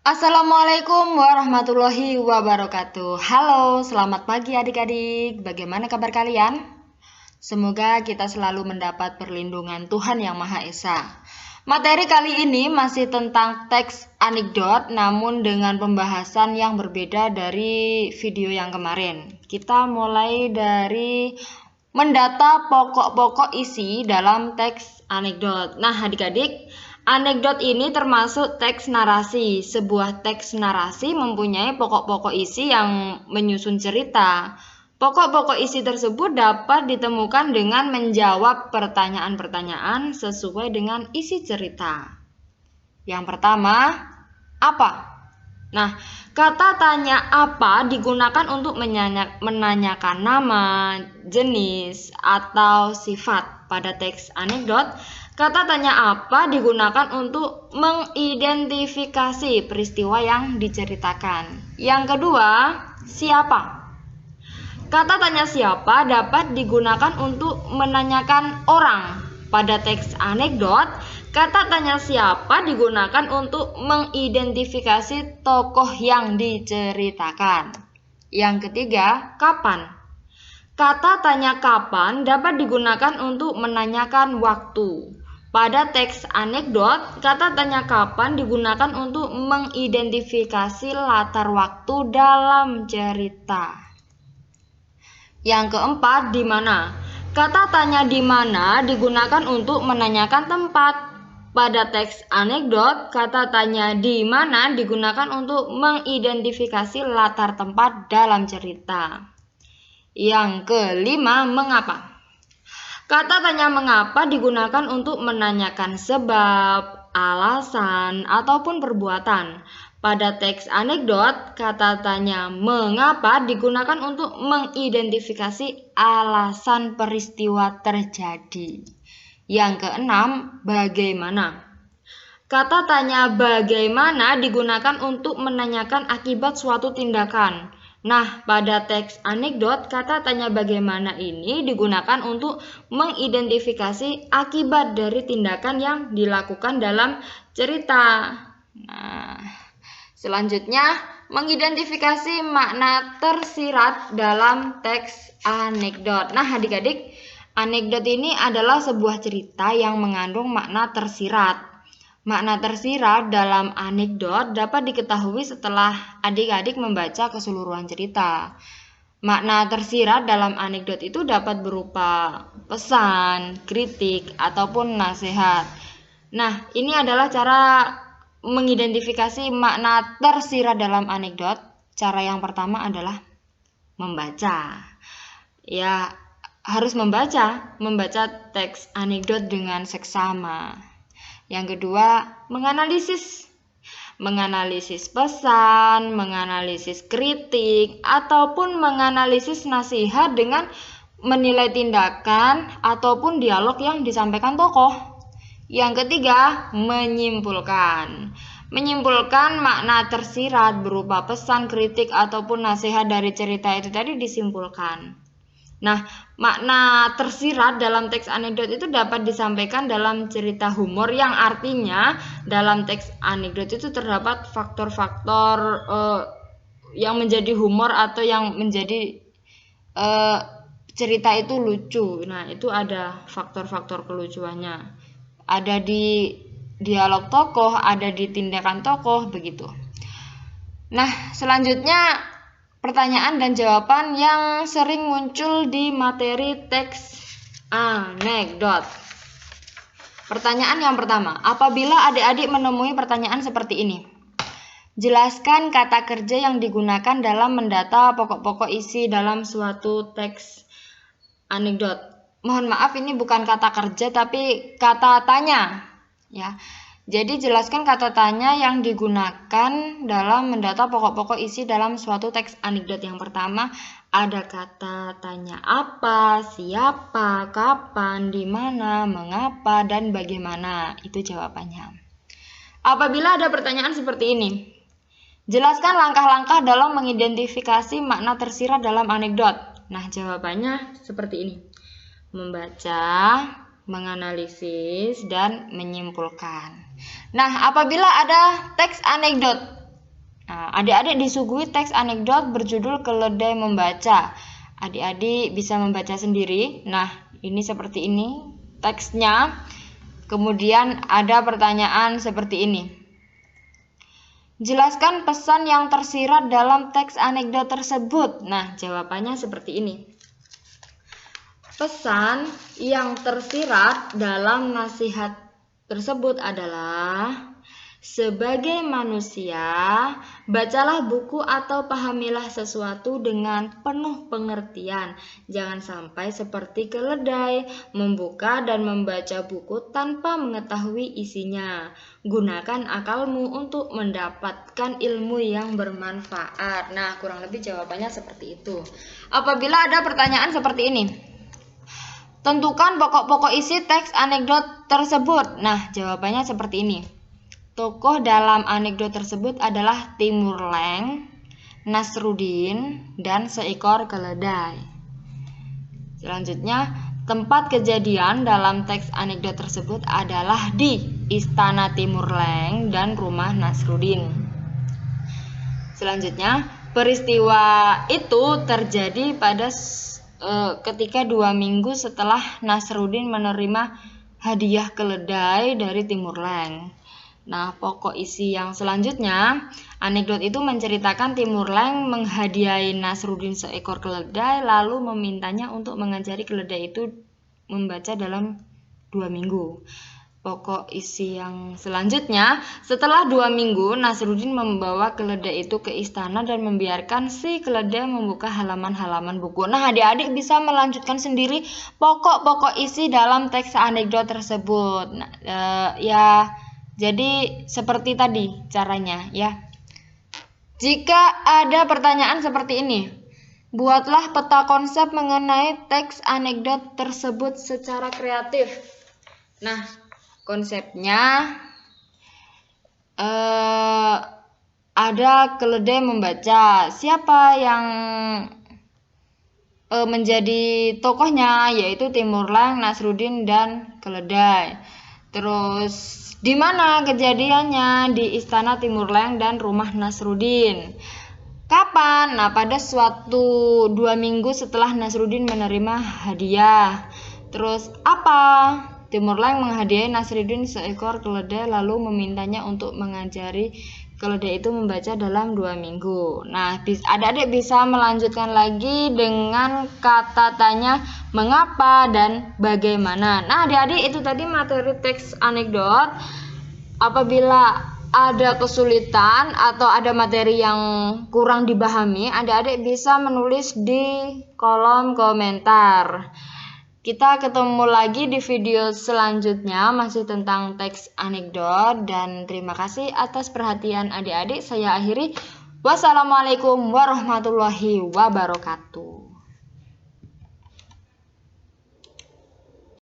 Assalamualaikum warahmatullahi wabarakatuh. Halo, selamat pagi adik-adik. Bagaimana kabar kalian? Semoga kita selalu mendapat perlindungan Tuhan Yang Maha Esa. Materi kali ini masih tentang teks anekdot, namun dengan pembahasan yang berbeda dari video yang kemarin. Kita mulai dari mendata pokok-pokok isi dalam teks anekdot. Nah, adik-adik, anekdot ini termasuk teks narasi. Sebuah teks narasi mempunyai pokok-pokok isi yang menyusun cerita. Pokok-pokok isi tersebut dapat ditemukan dengan menjawab pertanyaan-pertanyaan sesuai dengan isi cerita. Yang pertama, apa? Nah, kata tanya apa digunakan untuk menanyakan nama, jenis, atau sifat. Pada teks anekdot, kata tanya apa digunakan untuk mengidentifikasi peristiwa yang diceritakan. Yang kedua, siapa? Kata tanya siapa dapat digunakan untuk menanyakan orang. Pada teks anekdot, kata tanya siapa digunakan untuk mengidentifikasi tokoh yang diceritakan. Yang ketiga, kapan? Kata tanya kapan dapat digunakan untuk menanyakan waktu. Pada teks anekdot, kata tanya kapan digunakan untuk mengidentifikasi latar waktu dalam cerita. Yang keempat, di mana? Kata tanya di mana digunakan untuk menanyakan tempat. Pada teks anekdot, kata tanya di mana digunakan untuk mengidentifikasi latar tempat dalam cerita. Yang kelima, mengapa? Kata tanya mengapa digunakan untuk menanyakan sebab, alasan, ataupun perbuatan. Pada teks anekdot, kata tanya mengapa digunakan untuk mengidentifikasi alasan peristiwa terjadi. Yang keenam, bagaimana? Kata tanya bagaimana digunakan untuk menanyakan akibat suatu tindakan. Nah, pada teks anekdot, kata tanya bagaimana ini digunakan untuk mengidentifikasi akibat dari tindakan yang dilakukan dalam cerita. Nah, selanjutnya, mengidentifikasi makna tersirat dalam teks anekdot. Nah, adik-adik, anekdot ini adalah sebuah cerita yang mengandung makna tersirat. Makna tersirat dalam anekdot dapat diketahui setelah adik-adik membaca keseluruhan cerita. Makna tersirat dalam anekdot itu dapat berupa pesan, kritik, ataupun nasihat. Nah, ini adalah cara mengidentifikasi makna tersirat dalam anekdot. Cara yang pertama adalah membaca. Ya, harus membaca teks anekdot dengan seksama. Yang kedua, menganalisis pesan, menganalisis kritik, ataupun menganalisis nasihat dengan menilai tindakan ataupun dialog yang disampaikan tokoh. Yang ketiga, menyimpulkan makna tersirat berupa pesan, kritik, ataupun nasihat dari cerita itu tadi disimpulkan. Nah, makna tersirat dalam teks anekdot itu dapat disampaikan dalam cerita humor yang artinya dalam teks anekdot itu terdapat faktor-faktor yang menjadi humor atau yang menjadi cerita itu lucu. Nah, itu ada faktor-faktor kelucuannya. Ada di dialog tokoh, ada di tindakan tokoh, begitu. Nah, selanjutnya pertanyaan dan jawaban yang sering muncul di materi teks anekdot. Pertanyaan yang pertama, apabila adik-adik menemui pertanyaan seperti ini, jelaskan kata kerja yang digunakan dalam mendata pokok-pokok isi dalam suatu teks anekdot. Mohon maaf, ini bukan kata kerja tapi kata tanya, ya. Jadi jelaskan kata tanya yang digunakan dalam mendata pokok-pokok isi dalam suatu teks anekdot. Yang pertama ada kata tanya apa, siapa, kapan, di mana, mengapa, dan bagaimana. Itu jawabannya. Apabila ada pertanyaan seperti ini, jelaskan langkah-langkah dalam mengidentifikasi makna tersirat dalam anekdot. Nah, jawabannya seperti ini. Membaca, menganalisis, dan menyimpulkan. Nah, apabila ada teks anekdot, Nah, adik-adik disuguhi teks anekdot berjudul Keledai Membaca. Adik-adik bisa membaca sendiri. Nah, ini seperti ini teksnya. Kemudian ada pertanyaan seperti ini. Jelaskan pesan yang tersirat dalam teks anekdot tersebut. Nah, jawabannya seperti ini. Pesan yang tersirat dalam nasihat tersebut adalah, sebagai manusia, bacalah buku atau pahamilah sesuatu dengan penuh pengertian. Jangan sampai seperti keledai, membuka dan membaca buku tanpa mengetahui isinya. Gunakan akalmu untuk mendapatkan ilmu yang bermanfaat. Nah, kurang lebih jawabannya seperti itu. Apabila ada pertanyaan seperti ini, tentukan pokok-pokok isi teks anekdot tersebut. Nah, jawabannya seperti ini. Tokoh dalam anekdot tersebut adalah Timur Leng, Nasrudin, dan seekor keledai. Selanjutnya, tempat kejadian dalam teks anekdot tersebut adalah di Istana Timur Leng dan rumah Nasrudin. Selanjutnya, peristiwa itu terjadi pada ketika 2 minggu setelah Nasrudin menerima hadiah keledai dari Timur Leng. Nah, pokok isi yang selanjutnya, anekdot itu menceritakan Timur Leng menghadiahi Nasrudin seekor keledai lalu memintanya untuk mengajari keledai itu membaca dalam 2 minggu. Pokok isi yang selanjutnya, setelah 2 minggu, Nasrudin membawa keledai itu ke istana dan membiarkan si keledai membuka halaman-halaman buku. Nah, adik-adik bisa melanjutkan sendiri pokok-pokok isi dalam teks anekdot tersebut. Nah, jadi seperti tadi caranya ya. Jika ada pertanyaan seperti ini, buatlah peta konsep mengenai teks anekdot tersebut secara kreatif. Nah, konsepnya ada keledai membaca. Siapa yang menjadi tokohnya, yaitu Timur Leng, Nasrudin, dan keledai. Terus di mana kejadiannya? Di Istana Timur Leng dan rumah Nasrudin. Kapan? Nah, pada suatu 2 minggu setelah Nasrudin menerima hadiah. Terus apa? Timur Leng menghadiahi Nasrudin seekor keledai lalu memintanya untuk mengajari keledai itu membaca dalam 2 minggu. Nah, adik-adik bisa melanjutkan lagi dengan kata tanya mengapa dan bagaimana. Nah, adik-adik itu tadi materi teks anekdot. Apabila ada kesulitan atau ada materi yang kurang dipahami, adik-adik bisa menulis di kolom komentar. Kita ketemu lagi di video selanjutnya masih tentang teks anekdot, dan terima kasih atas perhatian adik-adik. Saya akhiri. Wassalamualaikum warahmatullahi wabarakatuh.